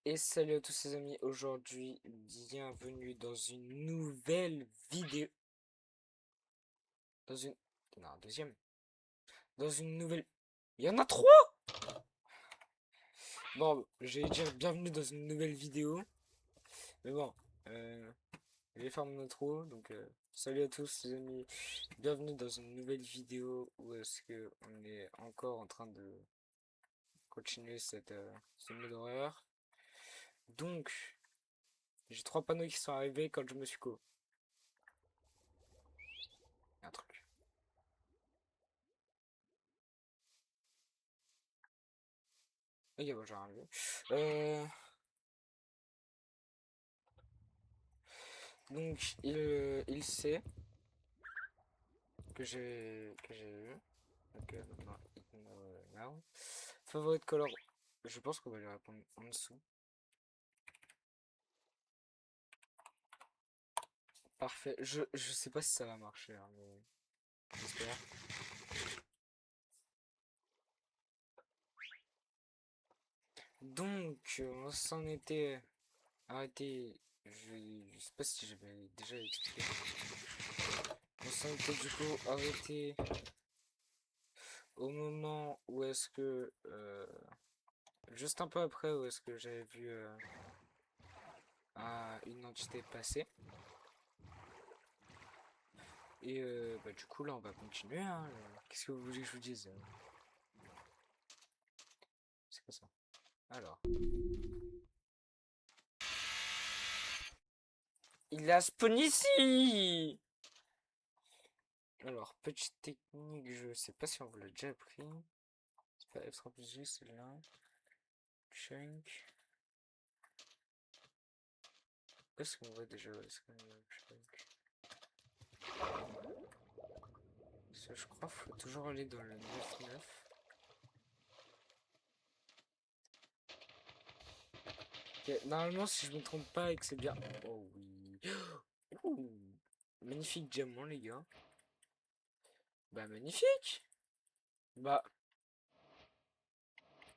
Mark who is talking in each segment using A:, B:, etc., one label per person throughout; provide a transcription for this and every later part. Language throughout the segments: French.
A: Et salut à tous les amis, aujourd'hui, bienvenue dans une nouvelle vidéo. Dans une... Non, deuxième. Dans une nouvelle... Il y en a trois! Bon, j'allais dire bienvenue dans une nouvelle vidéo. Mais bon, je vais faire mon intro. Donc, salut à tous les amis, bienvenue dans une nouvelle vidéo où est-ce que on est encore en train de continuer ce mode d'horreur. Donc, j'ai trois panneaux qui sont arrivés quand je me suis co. Un truc. Ok, bon, j'ai rien vu. Donc, il sait que j'ai eu. Donc, maintenant, ignore now. Favorite color. Je pense qu'on va lui répondre en dessous. Parfait. Je sais pas si ça va marcher, hein, mais j'espère. Donc, on s'en était arrêté. Je sais pas si j'avais déjà expliqué. On s'en était du coup arrêté au moment où est-ce que. Juste un peu après où est-ce que j'avais vu une entité passer. Et bah, du coup, là, on va continuer. Hein. Qu'est-ce que vous voulez que je vous dise? C'est quoi ça? Alors. Il a spawn ici! Alors, petite technique, je sais pas si on vous l'a déjà appris. C'est pas F3 plus G, c'est là. Chunk. Est-ce qu'on voit déjà? Est-ce qu'on voit Chunk? Ça, je crois qu'il faut toujours aller dans le 9-9. Ok, normalement, si je me trompe pas et que c'est bien. Oh oui. Ouh, magnifique diamant, les gars. Bah, magnifique! Bah,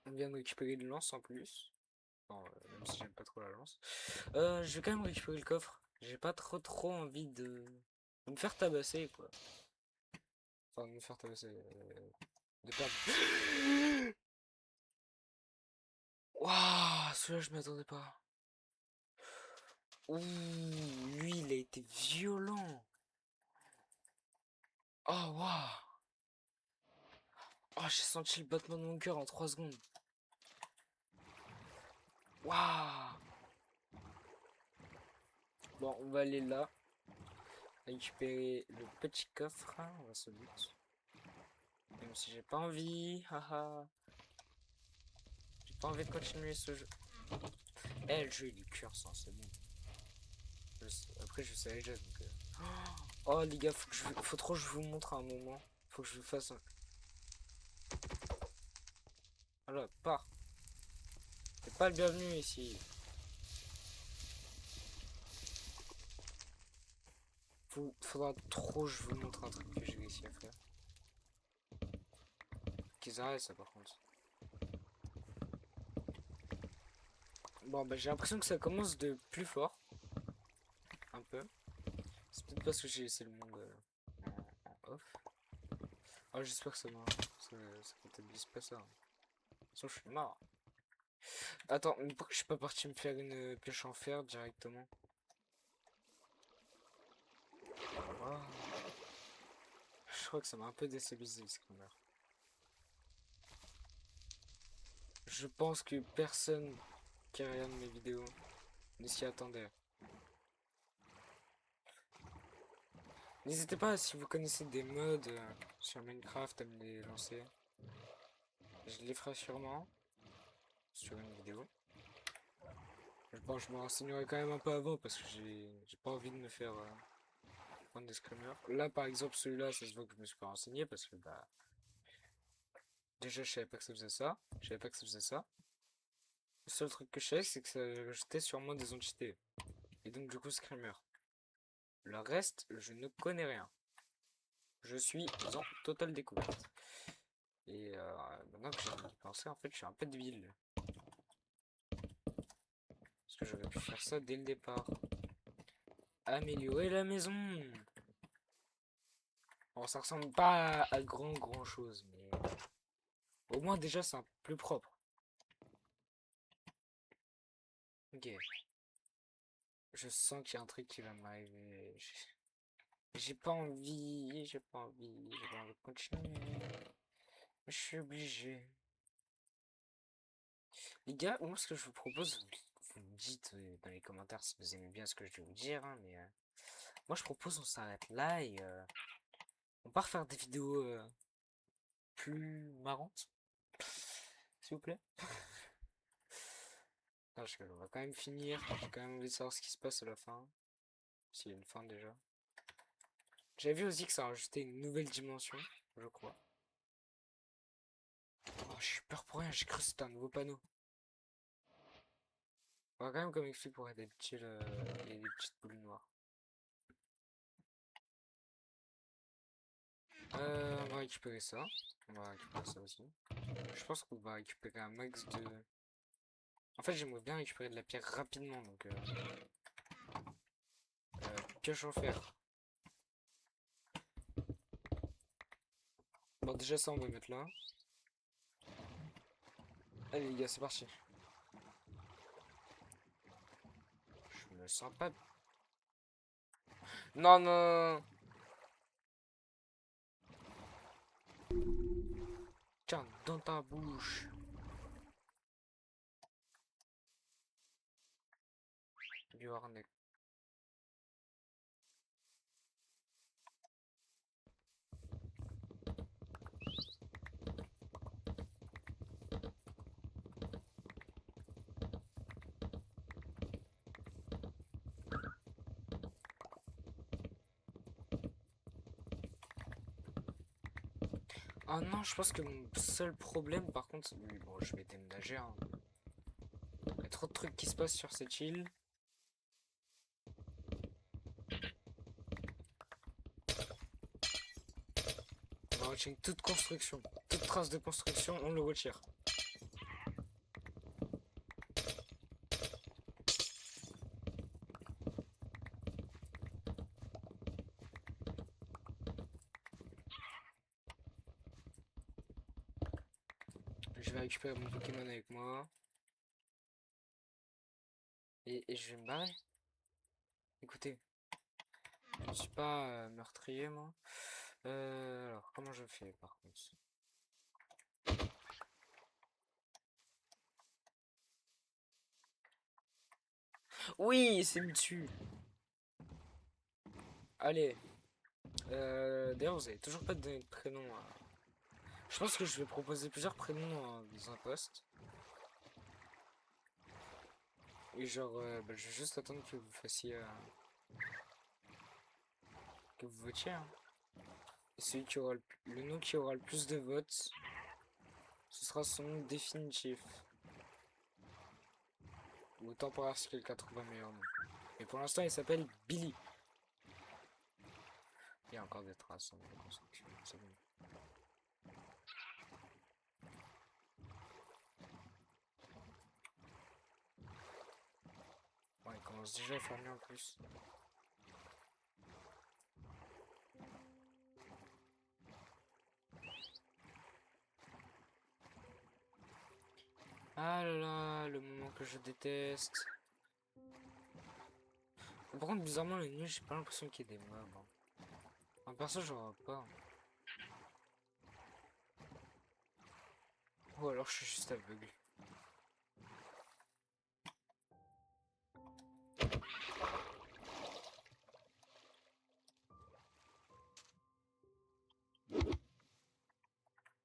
A: on vient de récupérer une lance en plus. Bon, même si j'aime pas trop la lance. Je vais quand même récupérer le coffre. J'ai pas trop envie de me faire tabasser, quoi. Enfin, de me faire tabasser. De perdre. Waouh, celui-là, je m'attendais pas. Ouh, lui, il a été violent. Oh, waouh. Oh, j'ai senti le battement de mon cœur en 3 secondes. Waouh. Bon, on va aller là. Récupérer le petit coffre. On va se but. Même si j'ai pas envie. Haha. J'ai pas envie de continuer ce jeu. Eh, le jeu il est cursant, c'est bon. Après, je sais déjà donc. Oh, les gars, faut trop que je vous montre un moment. Faut que je vous fasse un. Alors, pars. T'es pas le bienvenu ici. Faudra trop que je vous montre un truc que j'ai réussi à faire. Qu'ils arrêtent ça, par contre. Bon, bah, j'ai l'impression que ça commence de plus fort. Un peu. C'est peut-être parce que j'ai laissé le monde en off. Oh, j'espère que ça comptabilise pas ça. De toute façon, je suis mort. Attends, mais pourquoi je suis pas parti me faire une pioche en fer directement? Oh, je crois que ça m'a un peu déstabilisé, ce screamer. Je pense que personne qui regarde mes vidéos ne s'y attendait. N'hésitez pas, si vous connaissez des mods sur Minecraft, à me les lancer. Je les ferai sûrement sur une vidéo. Bon, je me renseignerai quand même un peu avant parce que j'ai pas envie de me faire prendre des screamers. Là, par exemple, celui-là, ça se voit que je me suis pas renseigné parce que bah. Déjà, je savais pas que ça faisait ça. Je savais pas que ça faisait ça. Le seul truc que je savais, c'est que ça rajoutait sûrement des entités. Et donc, du coup, screamer. Le reste, je ne connais rien. Je suis en totale découverte. Et maintenant que j'ai envie d'y penser, en fait, je suis un peu débile. que j'aurais pu faire ça dès le départ. Améliorer la maison. Bon, ça ressemble pas à grand chose, mais au moins déjà c'est un peu plus propre. Ok. Je sens qu'il y a un truc qui va m'arriver. J'ai pas envie, j'ai pas envie de continuer. Mais je suis obligé. Les gars, moi ce que je vous propose, vous me dites dans les commentaires si vous aimez bien ce que je vais vous dire, hein, mais moi je propose on s'arrête là et on part faire des vidéos plus marrantes, s'il vous plaît. Non, on va quand même finir, j'ai quand même envie de savoir ce qui se passe à la fin, s'il y a une fin déjà. J'avais vu aussi que ça rajoutait une nouvelle dimension, je crois. Oh, j'ai eu peur pour rien, j'ai cru que c'était un nouveau panneau. On va quand même comme explique pour des petits, il y a des petites boules noires. On va récupérer ça. On va récupérer ça aussi. Je pense qu'on va récupérer un max de... En fait, j'aimerais bien récupérer de la pierre rapidement, donc... pioche en fer. Bon, déjà ça, on va mettre là. Allez, les gars, c'est parti. Je me sens pas... Non, non, non. Tiens, dans ta bouche. Du harnais. Ah non, je pense que mon seul problème, par contre, oui, bon, je vais déménager, hein. Il y a trop de trucs qui se passent sur cette île. On va retirer toute construction, toute trace de construction, on le retire. Je vais récupérer mon Pokémon avec moi. Et je vais me barrer. Écoutez, je ne suis pas meurtrier, moi. Alors, comment je fais, par contre? Oui, c'est mis dessus. Allez. D'ailleurs, vous avez toujours pas donné de prénom. Je pense que je vais proposer plusieurs prénoms dans un post. Et genre, bah, je vais juste attendre que vous fassiez... que vous votiez, hein. Et celui qui aura le nom qui aura le plus de votes, ce sera son nom définitif. Ou temporaire si quelqu'un trouve un meilleur nom. Et pour l'instant, il s'appelle Billy. Il y a encore des traces de construction, c'est bon. Ouais, il commence déjà à faire mieux en plus. Ah là là, le moment que je déteste. Par contre, bizarrement, les nuits, j'ai pas l'impression qu'il y ait des mobs, hein. En perso, j'en vois pas. Ou alors je suis juste aveugle.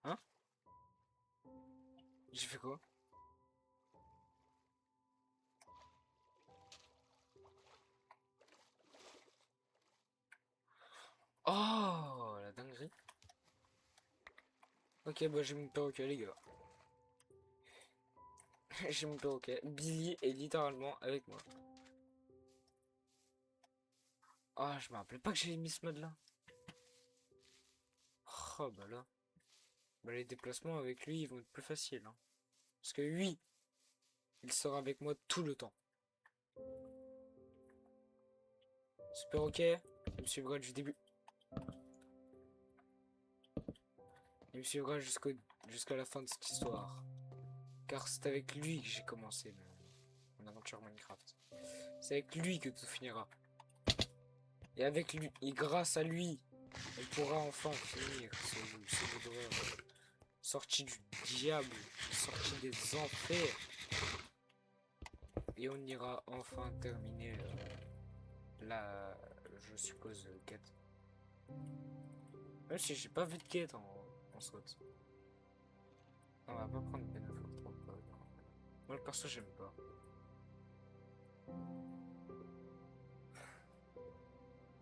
A: Hein? J'ai fait quoi? Oh, la dinguerie. Ok, bah j'ai mon perroquet, les gars. J'ai mon perroquet. Billy est littéralement avec moi. Ah, je me rappelais pas que j'avais mis ce mode là. Oh, bah là. Bah, les déplacements avec lui, ils vont être plus faciles, hein. Parce que oui, il sera avec moi tout le temps. Super ok. Il me suivra du début. Il me suivra jusqu'à la fin de cette histoire. Car c'est avec lui que j'ai commencé mon aventure Minecraft. C'est avec lui que tout finira. Et avec lui, et grâce à lui, on pourra enfin finir ce jeu d'horreur. Sorti du diable, sorti des enfers. Et on ira enfin terminer la, je suppose, quête. Même si j'ai pas vu de quête en saute. On va pas prendre Ben of trop pas. Moi le perso j'aime pas.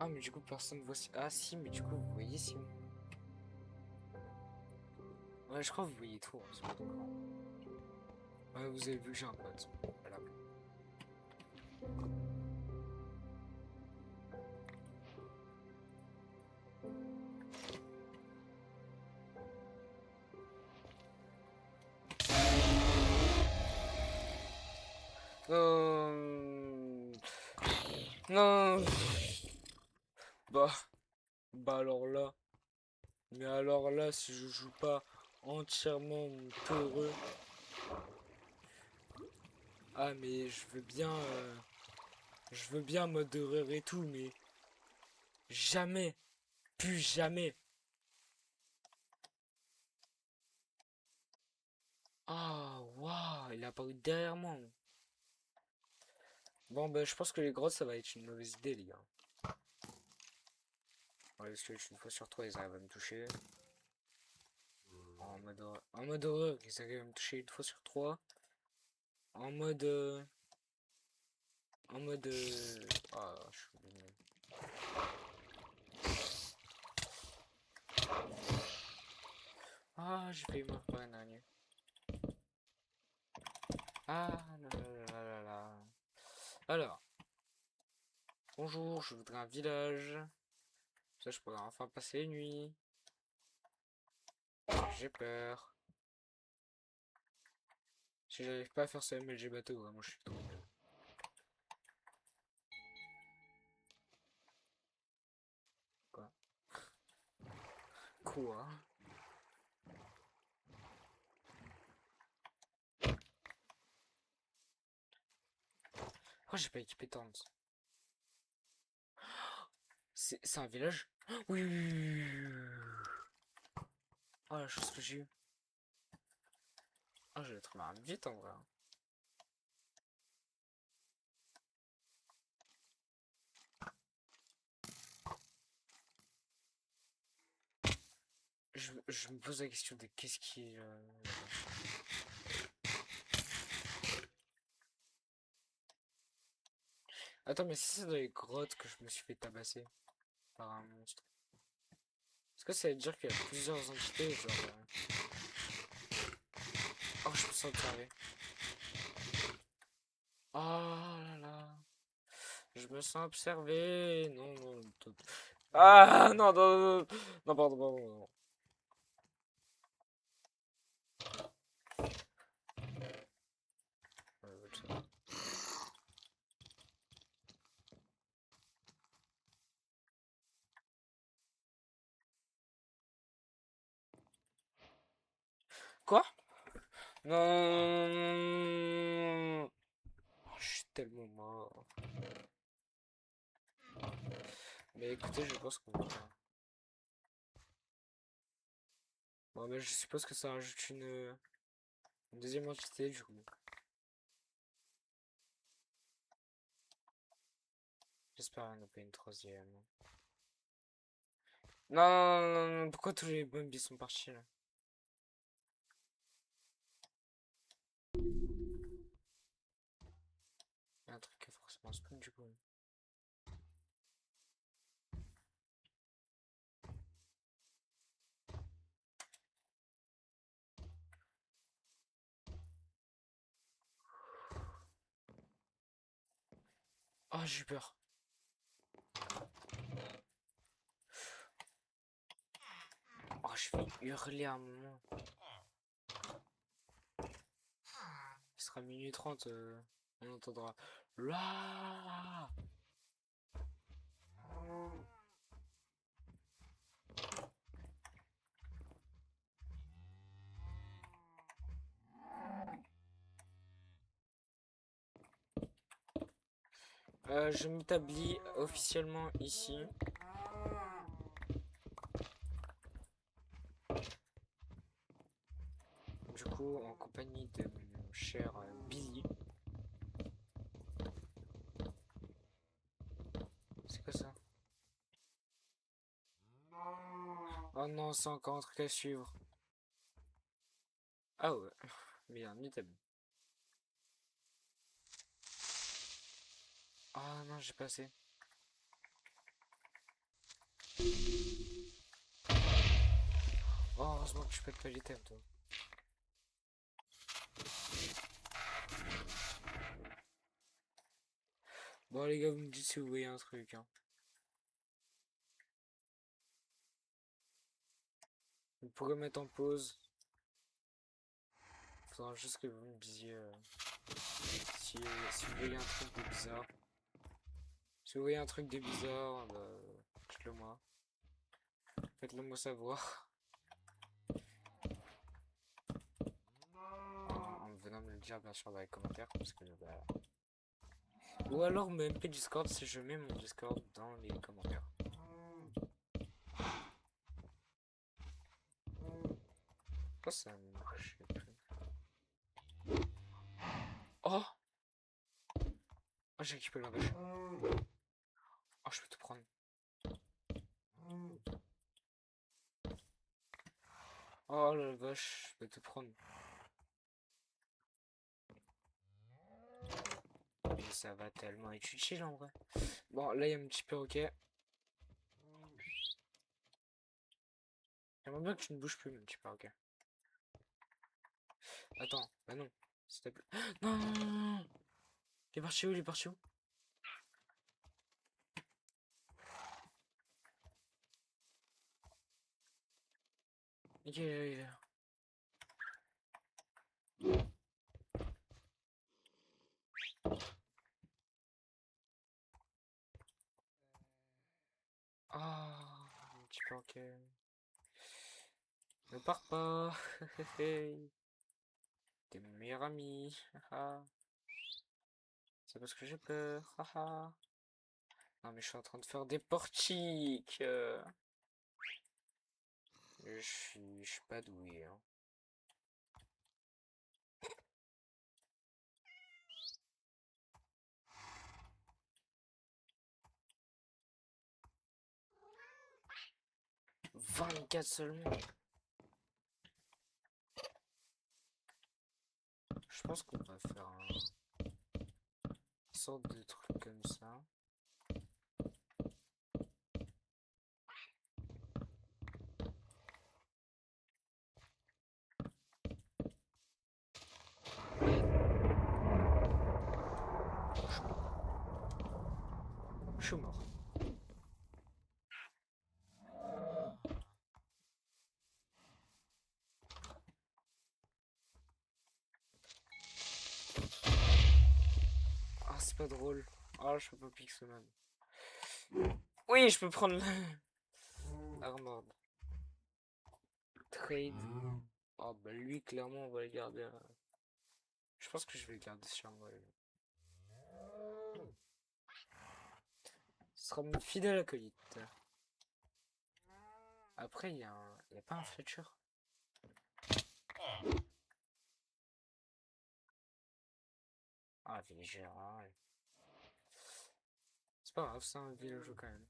A: Ah mais du coup personne voit si. Ah si mais du coup vous voyez si. Ouais je crois que vous voyez tout hein, sur votre écran. Ouais vous avez vu que j'ai un pote. Voilà. Non. Non. Bah. Bah alors là. Mais alors là si je joue pas entièrement peureux. Ah mais je veux bien. Je veux bien mode horreur et tout mais. Jamais. Plus jamais. Ah, waouh, il a apparu derrière moi. Bon, ben, je pense que les grottes, ça va être une mauvaise idée, les gars. Ouais, parce que une fois sur trois, ils arrivent à me toucher. En mode horreur, ils arrivent à me toucher une fois sur trois. En mode. En mode. Ah, je suis obligé. Ah, j'ai failli mourir par un araignée. Ah, là là là là là. Alors, bonjour, je voudrais un village. Ça, je pourrais enfin passer les nuits. J'ai peur. Si j'arrive pas à faire ce MLG bateau, vraiment, je suis trop nul. Quoi? Quoi? Pourquoi j'ai pas équipé tente? C'est un village? Oui, oui, oui, oui, oui. Oh la chose que j'ai eu. Ah, je vais trouver un vite en vrai. Je me pose la question de qu'est-ce qui. Attends, mais si c'est dans les grottes que je me suis fait tabasser par un monstre. Est-ce que ça veut dire qu'il y a plusieurs entités, genre. Oh, je me sens observé. Oh là là. Je me sens observé. Non, non. Ah non, non, non, non, non, pardon, pardon, non. Quoi? Non. Oh, je suis tellement mort. Mais écoutez, je pense qu'on va. Bon, mais je suppose que ça rajoute une deuxième entité du coup. J'espère qu'il n'y en a pas une troisième. Non, non, non, non, pourquoi tous les zombies sont partis là? Il y a un truc qui a forcément spawn du coup. Oh, j'ai eu peur. Oh, je vais hurler à un moment. Il sera minuit 30. On entendra là. Je m'établis officiellement ici. Du coup, en compagnie de mon cher Billy. C'est quoi ça? Oh non, c'est encore un truc à suivre. Ah ouais, bien, établi. Ah non, j'ai pas assez. Oh, heureusement que je pète pas l'item, toi. Bon, les gars, vous me dites si vous voyez un truc, hein. Vous pourrez mettre en pause. Faudra juste que vous me disiez si vous voyez un truc de bizarre. Si vous voyez un truc de bizarre, bah, dites-le moi. Faites-le moi savoir. En venant me le dire, bien sûr, dans les commentaires. Parce que, bah... Ou alors me MP Discord si je mets mon Discord dans les commentaires. Pourquoi ça marche plus? Oh! Oh, j'ai récupéré la vache. Oh, je peux te prendre. Oh la vache, je peux te prendre. Et ça va tellement être utile en vrai. Bon, là il y a un petit perroquet. J'aimerais bien que tu ne bouges plus, mon petit perroquet. Attends, bah non. S'il te plaît. Non, non, non, non. Il est parti où? Il est parti où? Ok, il est là. Ah, mon petit perroquet. Ne pars pas. T'es mon meilleur ami. C'est parce que j'ai peur. Non mais je suis en train de faire des portiques. Je suis pas doué, hein. « 24 seulement. Je pense qu'on va faire une sorte de truc comme ça. Je suis mort. Ah, c'est pas drôle. Ah, je peux pas Pixelman. Oui, je peux prendre Armord. Trade. Ah, bah lui, clairement, on va le garder. Je pense que je vais le garder sur moi. Ce sera mon fidèle acolyte. Après, il y a pas un Fletcher. Ah, villager. C'est pas grave, c'est un villageois quand même.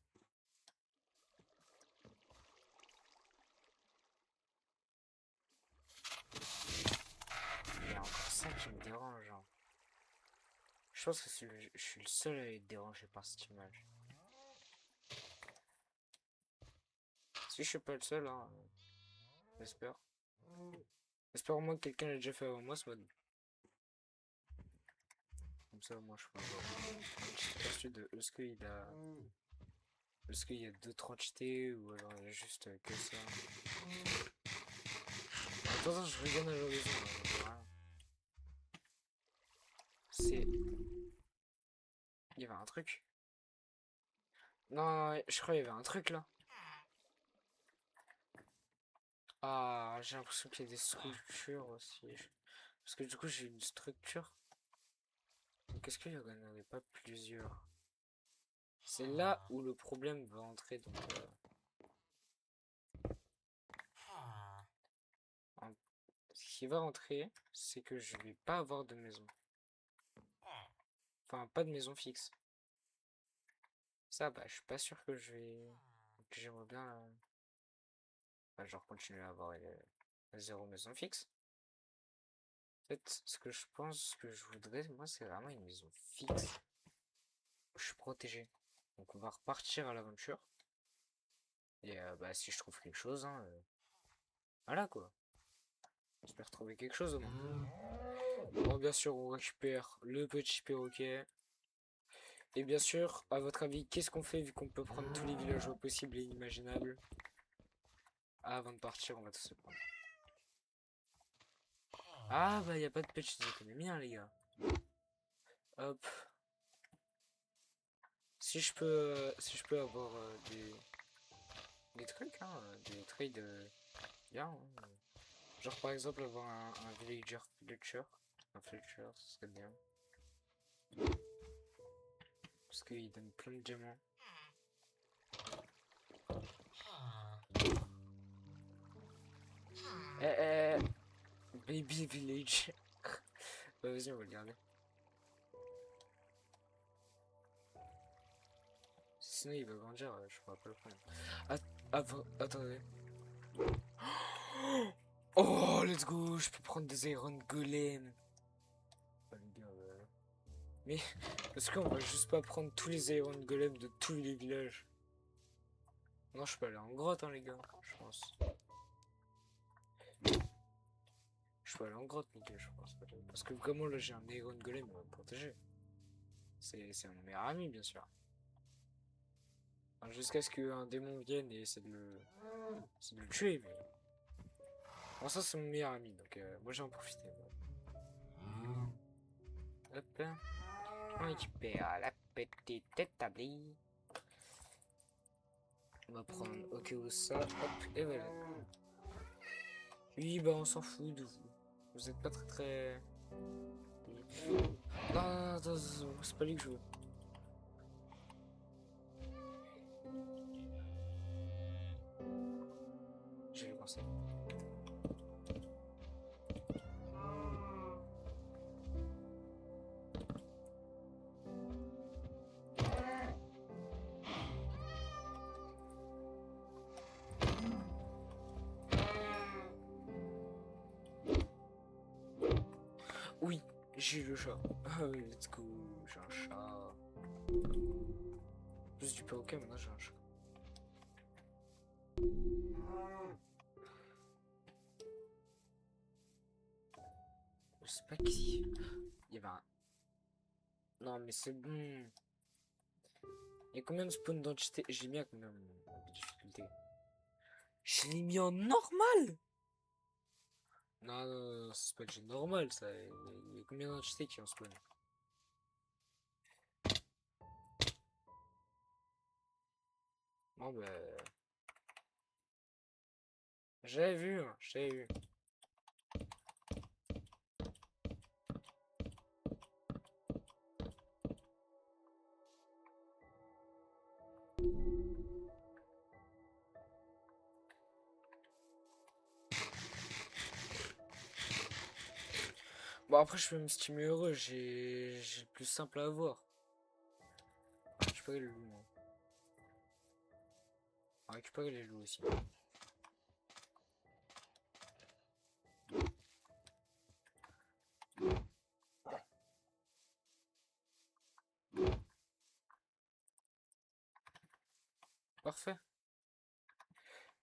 A: Il y a encore ça qui me dérange, hein. Je pense que je suis le seul à être dérangé par cette image. Si je suis pas le seul, hein, j'espère. J'espère au moins que quelqu'un l'a déjà fait avant moi ce mode. Comme ça, moi je peux avoir une petite aperçu de est-ce qu'il y a d'autres entités ou alors il y a juste que ça. Attends, je regarde à l'horizon, hein, je vois rien. C'est... Il y avait un truc. Non, je crois qu'il y avait un truc là. Ah, j'ai l'impression qu'il y a des structures aussi. Parce que du coup, j'ai une structure. Donc, est-ce qu'il y en avait pas plusieurs? C'est là où le problème va entrer. Donc, en- ce qui va entrer, c'est que je vais pas avoir de maison. Enfin, pas de maison fixe. Ça, bah, je suis pas sûr que je vais. Que j'aimerais bien. Bah, genre, continuer à avoir zéro maison fixe. En fait, ce que je pense que je voudrais, moi, c'est vraiment une maison fixe. Où je suis protégé. Donc, on va repartir à l'aventure. Et bah, si je trouve quelque chose, hein, voilà quoi. J'espère trouver quelque chose au moins. Bon, bien sûr, on récupère le petit perroquet. Et bien sûr, à votre avis, qu'est-ce qu'on fait vu qu'on peut prendre tous les villageois possibles et inimaginables? Ah, avant de partir, on va tous se prendre. Ah, bah, y a pas de petites économies, hein, les gars. Hop. Si je peux avoir des trucs, hein, des trades bien. Hein. Genre, par exemple, avoir un villager Fletcher. Un Fletcher, ce serait bien. Parce qu'il donne plein de diamants. Eh, Baby Village. Bah, vas-y, on va le garder. Sinon, il va grandir, je pourrais pas le prendre. Attendez. Oh, let's go, je peux prendre des Iron Golem. Oh, les gars, mais est-ce qu'on va juste pas prendre tous les Iron Golem de tous les villages? Non, je peux aller en grotte, hein, les gars, je pense. Je peux aller en grotte, les gars, je pense. Parce que vraiment, là, j'ai un Iron Golem à me protéger. C'est mon meilleur ami, bien sûr. Enfin, jusqu'à ce qu'un démon vienne et essaie de le tuer, mais... Bon, ça, c'est mon meilleur ami, donc moi, j'ai en profiter. Hop, on récupère la petite établie. On va prendre au cas où ça, hop, et voilà. Oui, bah on s'en fout de vous. Vous êtes pas très très... Non, non, non, c'est pas lui que je veux. J'ai le conseil. Oui, j'ai le chat. Ah oui, let's go, j'ai un chat. Plus du perroquet, maintenant j'ai un chat. Je sais pas qui... Il y avait un... Non, mais c'est bon. Il y a combien de spawn d'entité? J'ai mis à combien de difficulté? Je l'ai mis en normal. Non, non, non, c'est pas que j'ai normal, ça. Il y a combien d'entités qui en spawn? Bon, bah... J'avais vu, hein, j'avais vu. Bon, après, je peux me stimuler heureux, j'ai le plus simple à avoir. On va récupérer le loup, moi. On va récupérer les loups aussi. Parfait.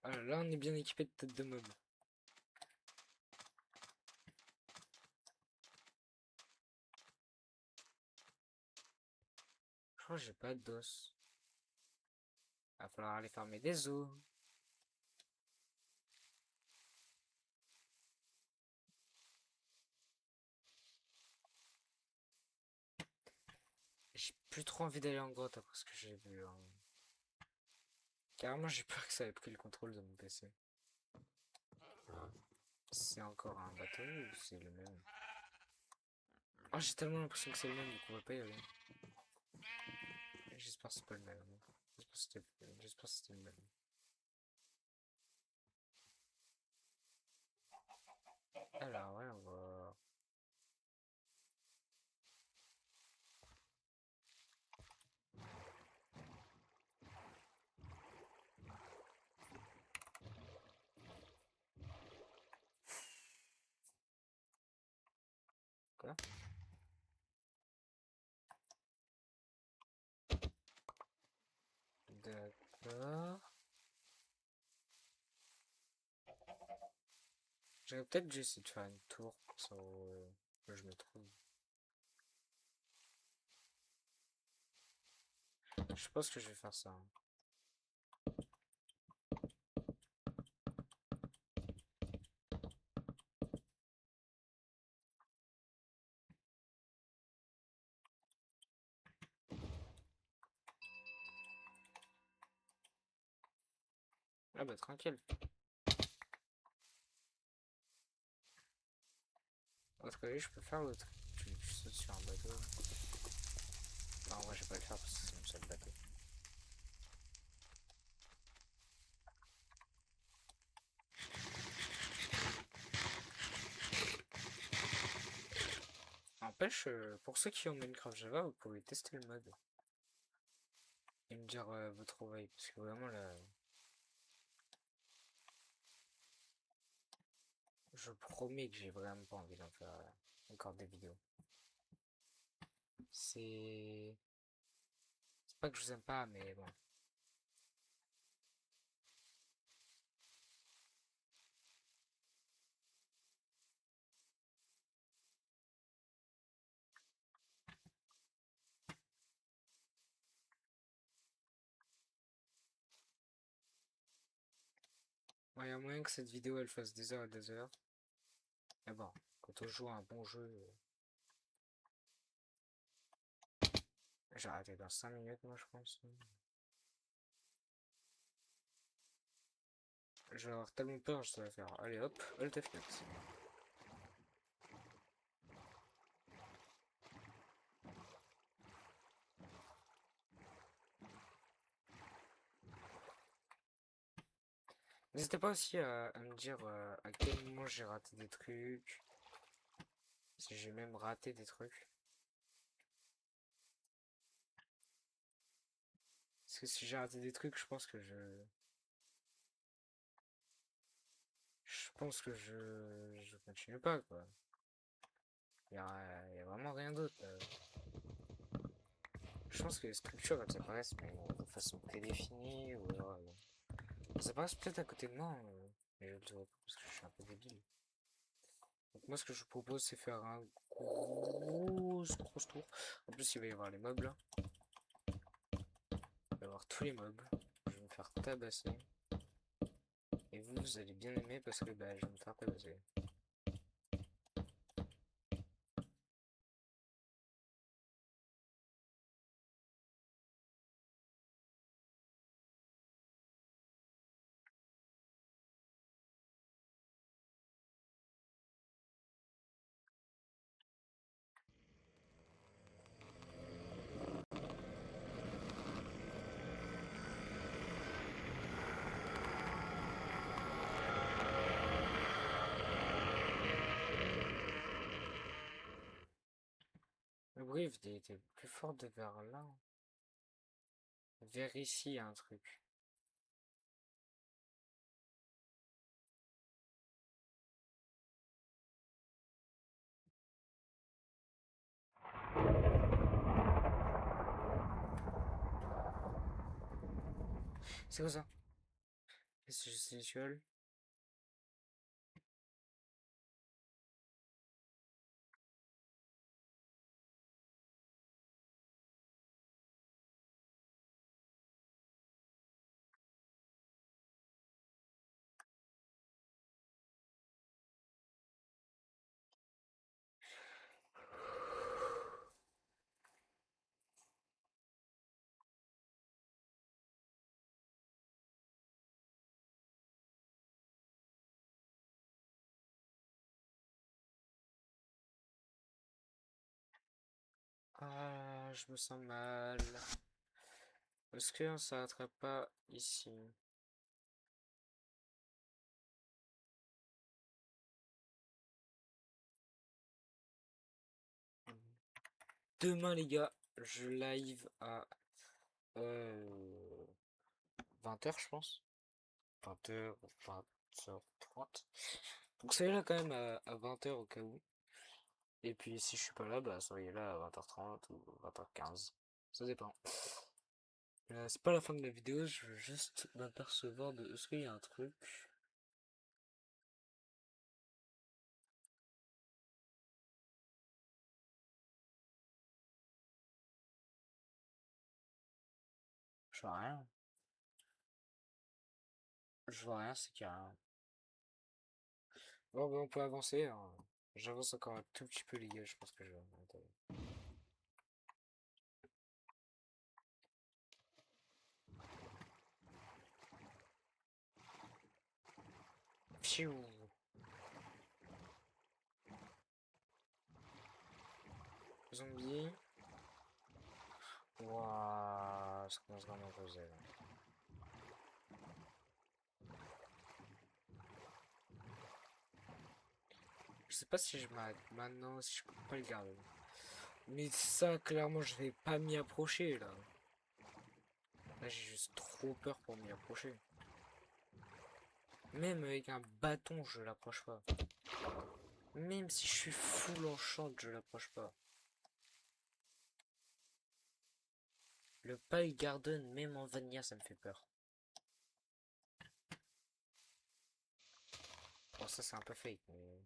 A: Alors là, on est bien équipé de tête de mob. Je crois que j'ai pas d'os. Va falloir aller farmer des os. plus trop envie d'aller en grotte après ce que j'ai vu, hein. Carrément, j'ai peur que ça ait pris le contrôle de mon PC. C'est encore un bateau ou c'est le même? Oh, j'ai tellement l'impression que c'est le même, donc on va pas y aller. J'espère que c'est pas le même. J'espère que c'était le même. Alors, ouais, on va. Quoi? D'accord. J'aurais peut-être dû essayer de faire une tour pour savoir où je me trouve. Je pense que je vais faire ça, hein. Ah bah tranquille. Autre côté, je peux faire l'autre. Tu sautes sur un bateau. Enfin, en vrai, je vais pas le faire parce que c'est mon seul bateau. N'empêche, pour ceux qui ont Minecraft Java, vous pouvez tester le mode et me dire vos trouvailles. Parce que vraiment là, je promets que j'ai vraiment pas envie d'en faire encore des vidéos. C'est. C'est pas que je vous aime pas, mais bon. Il y a moyen que cette vidéo elle fasse des heures et des heures. Mais bon, quand on joue à un bon jeu, j'ai arrêté dans 5 minutes, moi je pense. Je vais avoir tellement peur, je dois faire. Allez hop, Alt F4. N'hésitez pas aussi à me dire à quel moment j'ai raté des trucs. Si j'ai même raté des trucs. Parce que si j'ai raté des trucs, je pense que je. Je pense que je continue pas, quoi. Y a vraiment rien d'autre. Je pense que les structures, elles apparaissent, mais de façon prédéfinie, ou alors. Elles apparaissent peut-être à côté de moi, mais je le vois pas parce que je suis un peu débile. Donc, moi, ce que je vous propose, c'est faire un gros tour. En plus, il va y avoir les mobs là. Il va y avoir tous les mobs. Je vais me faire tabasser. Et vous, vous allez bien aimer parce que bah, je vais me faire tabasser. Le bruit était plus fort de vers là. Vers ici, il y a un truc. C'est quoi ça? C'est juste les fioles. Ah, je me sens mal. Est-ce qu'on s'arrêterait pas ici? Demain, les gars, je live à 20h, je pense. 20h, 20h30. Donc soyez là quand même à 20h au cas où. Et puis si je suis pas là, bah soyez là à 20h30 ou 20h15. Ça dépend. C'est pas la fin de la vidéo, je veux juste m'apercevoir de... Est-ce qu'il y a un truc? Je vois rien. Je vois rien, c'est qu'il y a rien. Bon, bah on peut avancer, hein. J'avance encore un tout petit peu les gars, je pense que je vais... Attendez. Pfiou. Zombie. Waouh, ça commence vraiment à poser là. Je sais pas si je m'arrête maintenant, si je peux pas le garder. Mais ça, clairement, je vais pas m'y approcher là. Là, j'ai juste trop peur pour m'y approcher. Même avec un bâton, je l'approche pas. Même si je suis full enchant, je l'approche pas. Le Pile Garden, même en Vanilla, ça me fait peur. Bon, ça, c'est un peu fake, mais...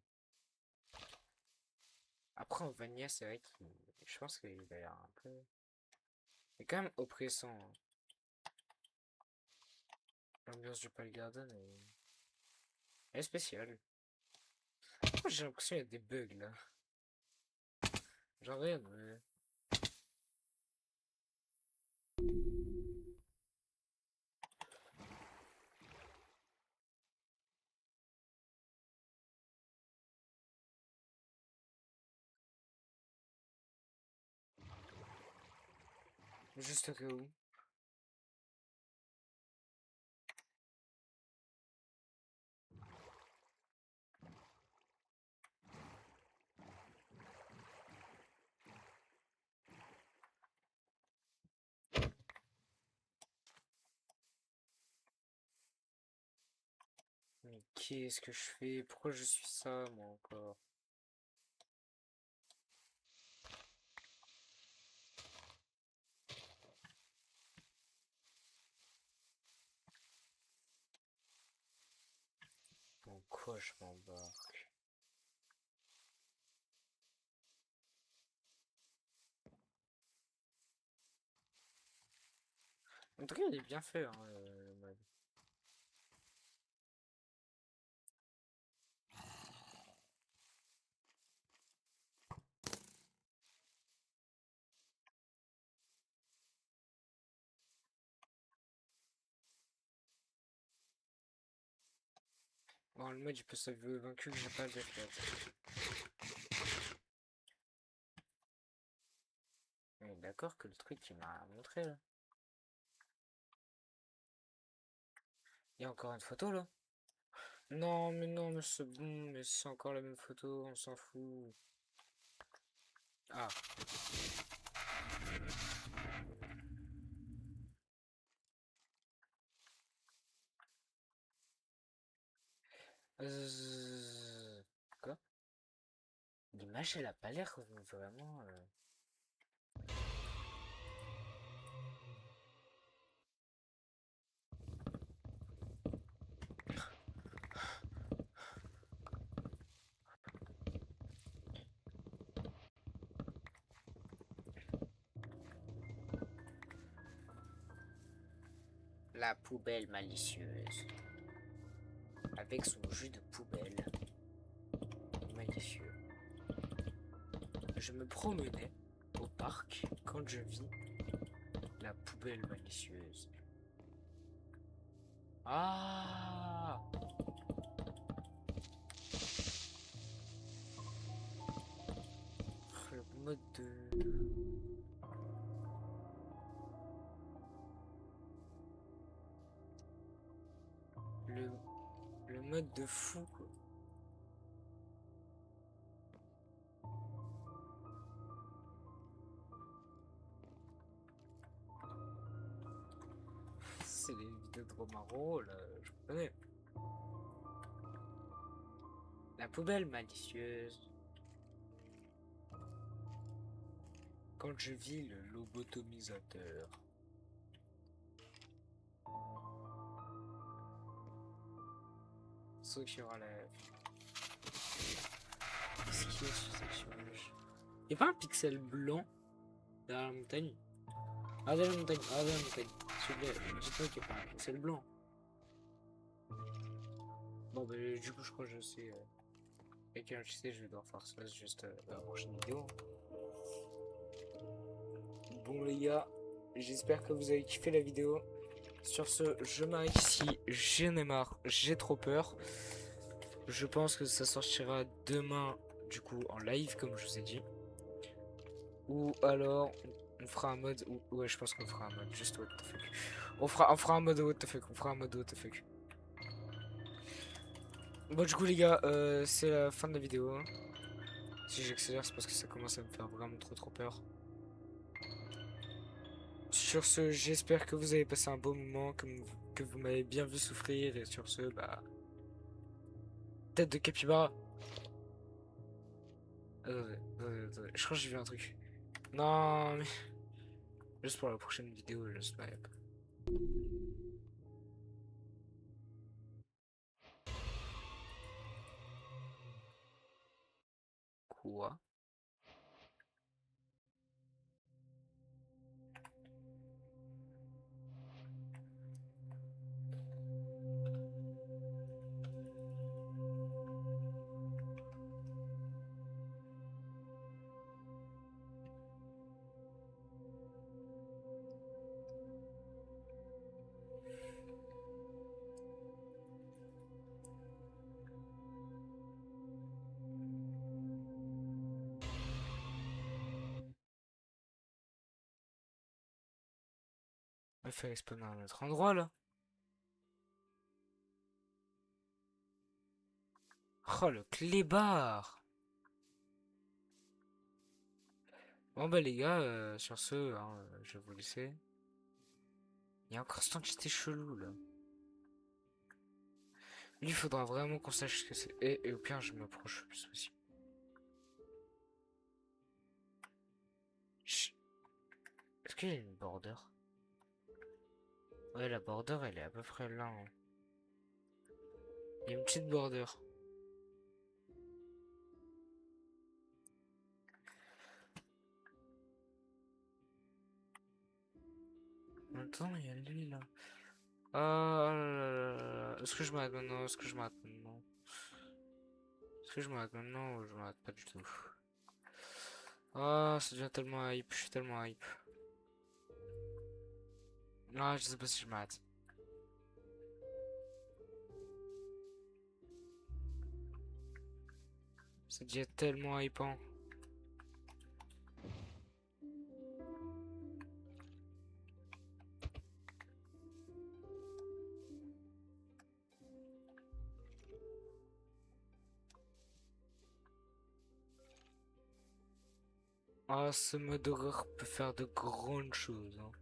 A: Après, en Vanilla, c'est vrai qu'il... Je pense qu'il a l'air un peu... Il est quand même oppressant, hein. L'ambiance du Pile Garden est... Elle est spéciale. Pourquoi j'ai l'impression qu'il y a des bugs, là? Genre rien, mais... Juste au cas où. Mais qu'est-ce que je fais? Pourquoi je suis ça, moi, encore? Bon, quoi, je m'embarque? En tout cas, il est bien fait, hein, le mode. Bon, le mode, il peut s'avouer vaincu que j'ai pas le défaite. On est d'accord que le truc qu'il m'a montré, là. Il y a encore une photo, là? Non, mais c'est bon, mais c'est encore la même photo, on s'en fout. Ah. Quoi? L'image, elle a pas l'air vraiment... La poubelle malicieuse. Avec son jus de poubelle. Malicieux. Je me promenais au parc quand je vis la poubelle malicieuse. Ah! mode de... Le, le mode de fou, quoi. C'est les vidéos de Romaro, là, je connais. La poubelle malicieuse. Quand je vis le lobotomisateur. Ceux qui relèvent. Qu'est-ce qu'il y a sur cette image? Y'a pas un pixel blanc derrière la montagne? Ah, derrière la montagne, ah, derrière la montagne. S'il vous plaît, dites-moi qu'il n'y a pas un pixel blanc. Bon, bah, du coup, je crois que je sais. Avec un HC, je vais devoir faire ça juste dans la prochaine vidéo. Bon, les gars, j'espère que vous avez kiffé la vidéo. Sur ce, je m'arrête ici. J'en ai marre, j'ai trop peur. Je pense que ça sortira demain, du coup, en live, comme je vous ai dit. Ou alors, on fera un mode. Ouais, je pense qu'on fera un mode juste what the fuck. On fera un mode what the fuck. On fera un mode what the fuck. Bon, du coup, les gars, c'est la fin de la vidéo. Si j'accélère, c'est parce que ça commence à me faire vraiment trop peur. Sur ce, j'espère que vous avez passé un beau moment, que vous m'avez bien vu souffrir. Et sur ce, bah. Tête de capybara. Attendez. Je crois que j'ai vu un truc. Non, mais. Juste pour la prochaine vidéo, juste là. Quoi? Il fallait spawner à un autre endroit là. Oh le clébard! Bon bah les gars, sur ce, hein, je vais vous laisser. Il y a encore ce temps que j'étais chelou là. Lui, il faudra vraiment qu'on sache ce que c'est. Et au pire, je m'approche le plus possible. Est-ce qu'il y a une border? Ouais, la border, elle est à peu près là. Hein. Il y a une petite border. Attends, il y a lui là. Ah là là là là. Est-ce que je m'arrête maintenant? Est-ce que je m'arrête maintenant? Est-ce que je m'arrête maintenant ou je m'arrête pas du tout? Ah, ça devient tellement hype. Je suis tellement hype. Ah, je sais pas si je m'arrête. Ça devient tellement hypant. Ah, ce mode horreur peut faire de grandes choses. Hein.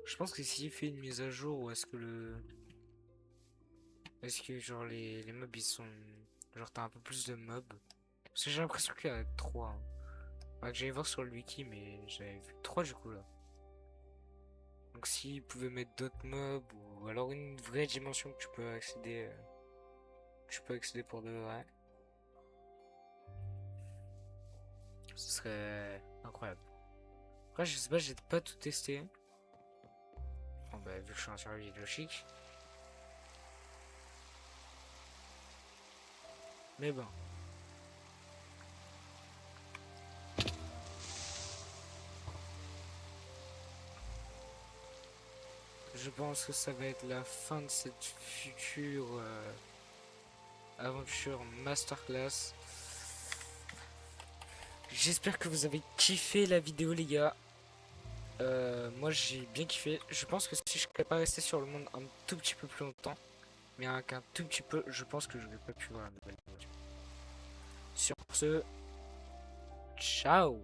A: Je pense que s'il fait une mise à jour, ou est-ce que le... Est-ce que genre les mobs ils sont... Genre t'as un peu plus de mobs? Parce que j'ai l'impression qu'il y en a 3. Hein. Faudrait que j'aille voir sur le wiki, mais j'avais vu 3 du coup là. Donc s'ils pouvaient mettre d'autres mobs, ou alors une vraie dimension que tu peux accéder pour de vrai. Ce serait incroyable. Après, je sais pas, j'ai pas tout testé. Bon, bah, vu que je suis en survie logique. Mais bon. Je pense que ça va être la fin de cette future aventure masterclass. J'espère que vous avez kiffé la vidéo, les gars. Moi, j'ai bien kiffé. Je pense que si je serais pas resté sur le monde un tout petit peu plus longtemps, mais avec un tout petit peu, je pense que j'aurais pas pu voir la nouvelle voiture. Sur ce, ciao!